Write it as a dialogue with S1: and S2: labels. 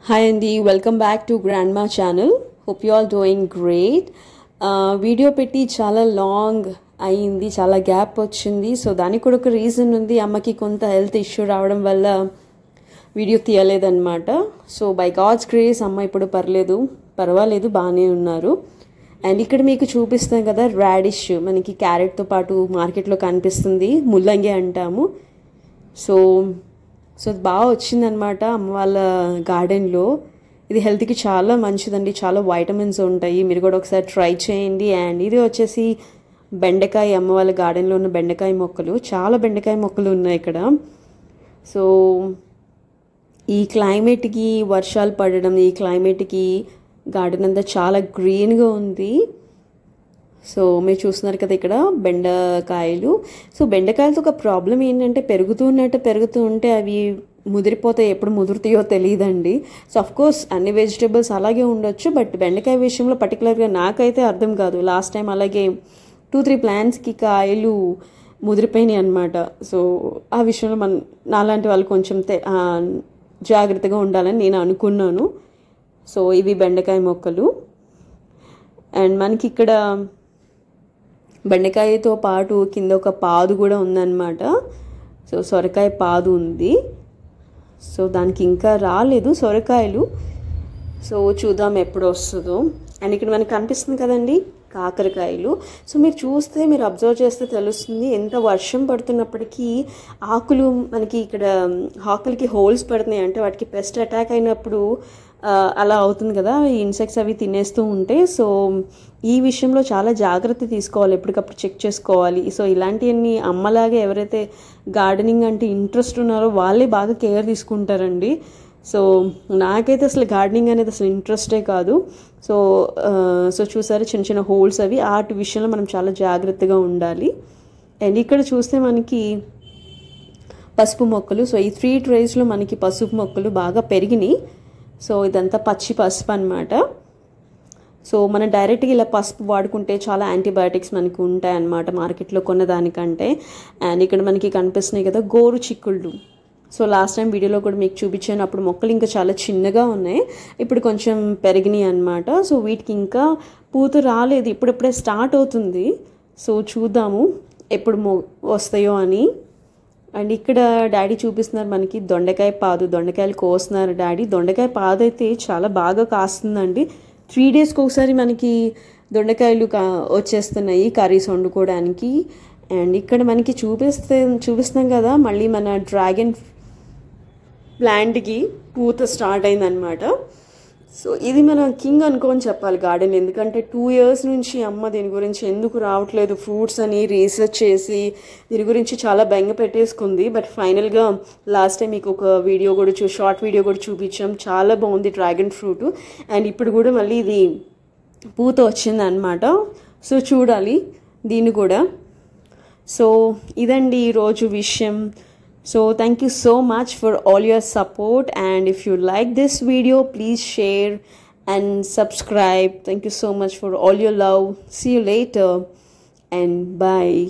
S1: Hi Andy, welcome back to Grandma channel. Hope you all doing great. Video పెట్టి చాలా long అయింది, చాలా gap వచ్చింది. సో దానికి కూడా ఒక రీజన్ ఉంది. అమ్మకి కొంత హెల్త్ ఇష్యూ రావడం వల్ల వీడియో తీయలేదన్నమాట. సో బై గాడ్స్ గ్రేస్ అమ్మ ఇప్పుడు పర్వాలేదు, బాగానే ఉన్నారు. అండ్ ఇక్కడ మీకు చూపిస్తాం కదా, రాడిష్ మనకి క్యారెట్తో పాటు మార్కెట్లో కనిపిస్తుంది, ముల్లంగి అంటాము. సో బాగా వచ్చిందనమాట అమ్మ వాళ్ళ గార్డెన్లో. ఇది హెల్త్కి చాలా మంచిదండి, చాలా వైటమిన్స్ ఉంటాయి. మీరు కూడా ఒకసారి ట్రై చేయండి. అండ్ ఇది వచ్చేసి బెండకాయ, అమ్మ వాళ్ళ గార్డెన్లో ఉన్న బెండకాయ మొక్కలు, చాలా బెండకాయ మొక్కలు ఉన్నాయి ఇక్కడ. సో ఈ క్లైమేట్కి, వర్షాలు పడడం, ఈ క్లైమేట్కి గార్డెన్ అంతా చాలా గ్రీన్గా ఉంది. సో మీరు చూస్తున్నారు కదా ఇక్కడ బెండకాయలు. సో బెండకాయలతో ఒక ప్రాబ్లం ఏంటంటే పెరుగుతూ ఉంటే అవి ముదిరిపోతాయి, ఎప్పుడు ముదురుతాయో తెలియదండి. సో అఫ్కోర్స్ అన్ని వెజిటేబుల్స్ అలాగే ఉండొచ్చు, బట్ బెండకాయ విషయంలో పర్టికులర్గా నాకైతే అర్థం కాదు. లాస్ట్ టైం అలాగే 2-3 ప్లాంట్స్కి కాయలు ముదిరిపోయినాయి అనమాట. సో ఆ విషయంలో నాలాంటి వాళ్ళు కొంచెం జాగ్రత్తగా ఉండాలని నేను అనుకున్నాను. సో ఇవి బెండకాయ మొక్కలు. అండ్ మనకి ఇక్కడ బెండకాయతో పాటు కింద ఒక పాదు కూడా ఉందన్నమాట. సో సొరకాయ పాదు ఉంది. సో దానికి ఇంకా రాలేదు సొరకాయలు. సో చూద్దాం ఎప్పుడు వస్తుందో. అండ్ ఇక్కడ మనకి కనిపిస్తుంది కదండి కాకరకాయలు. సో మీరు అబ్జర్వ్ చేస్తే తెలుస్తుంది, ఎంత వర్షం పడుతున్నప్పటికీ ఆకులు మనకి ఇక్కడ ఆకులకి హోల్స్ పడుతున్నాయి. అంటే వాటికి పెస్ట్ అటాక్ అయినప్పుడు అలా అవుతుంది కదా, ఈ ఇన్సెక్ట్స్ అవి తినేస్తూ ఉంటే. సో ఈ విషయంలో చాలా జాగ్రత్త తీసుకోవాలి, ఎప్పటికప్పుడు చెక్ చేసుకోవాలి. సో ఇలాంటివన్నీ అమ్మలాగే ఎవరైతే గార్డెనింగ్ అంటే ఇంట్రెస్ట్ ఉన్నారో వాళ్ళే బాగా కేర్ తీసుకుంటారండి. సో నాకైతే అసలు గార్డెనింగ్ అనేది అసలు ఇంట్రెస్టే కాదు. సో చూసారు చిన్న చిన్న హోల్స్ అవి, ఆటి విషయంలో మనం చాలా జాగ్రత్తగా ఉండాలి. అండ్ ఇక్కడ చూస్తే మనకి పసుపు మొక్కలు. సో ఈ 3 ట్రేస్లో మనకి పసుపు మొక్కలు బాగా పెరిగినాయి. సో ఇదంతా పచ్చి పసుపు అనమాట. సో మనం డైరెక్ట్గా ఇలా పసుపు వాడుకుంటే చాలా యాంటీబయాటిక్స్ మనకి ఉంటాయి అన్నమాట మార్కెట్లో కొన్నదానికంటే. అండ్ ఇక్కడ మనకి కనిపిస్తున్నాయి కదా గోరు చిక్కుళ్ళు. సో లాస్ట్ టైం వీడియోలో కూడా మీకు చూపించాను, అప్పుడు మొక్కలు ఇంకా చాలా చిన్నగా ఉన్నాయి, ఇప్పుడు కొంచెం పెరిగినాయి అనమాట. సో వీటికి ఇంకా పూత రాలేదు, ఇప్పుడిప్పుడే స్టార్ట్ అవుతుంది. సో చూద్దాము ఎప్పుడు వస్తాయో అని. అండ్ ఇక్కడ డాడీ చూపిస్తున్నారు మనకి దొండకాయలు కోస్తున్నారు డాడీ. దొండకాయ పాదు అయితే చాలా బాగా కాస్తుందండి. 3 డేస్కి ఒకసారి మనకి దొండకాయలు వచ్చేస్తున్నాయి కర్రీస్ వండుకోవడానికి. అండ్ ఇక్కడ మనకి చూపిస్తున్నాం కదా, మళ్ళీ మన డ్రాగన్ ప్లాంట్కి పూత స్టార్ట్ అయిందనమాట. సో ఇది మన కింగ్ అనుకోని చెప్పాలి గార్డెన్, ఎందుకంటే 2 ఇయర్స్ నుంచి అమ్మ దీని గురించి ఎందుకు రావట్లేదు ఫ్రూట్స్ అని రీసెర్చ్ చేసి దీని గురించి చాలా బెంగ పెట్టేసుకుంది. బట్ ఫైనల్గా లాస్ట్ టైం మీకు ఒక వీడియో కూడా షార్ట్ వీడియో కూడా చూపించాం, చాలా బాగుంది డ్రాగన్ ఫ్రూట్. అండ్ ఇప్పుడు కూడా మళ్ళీ ఇది పూత వచ్చింది అనమాట. సో చూడాలి దీన్ని కూడా. సో ఇదండి ఈరోజు విషయం. So thank you so much for all your support, and if you like this video please share and subscribe. Thank you so much for all your love. See you later and bye.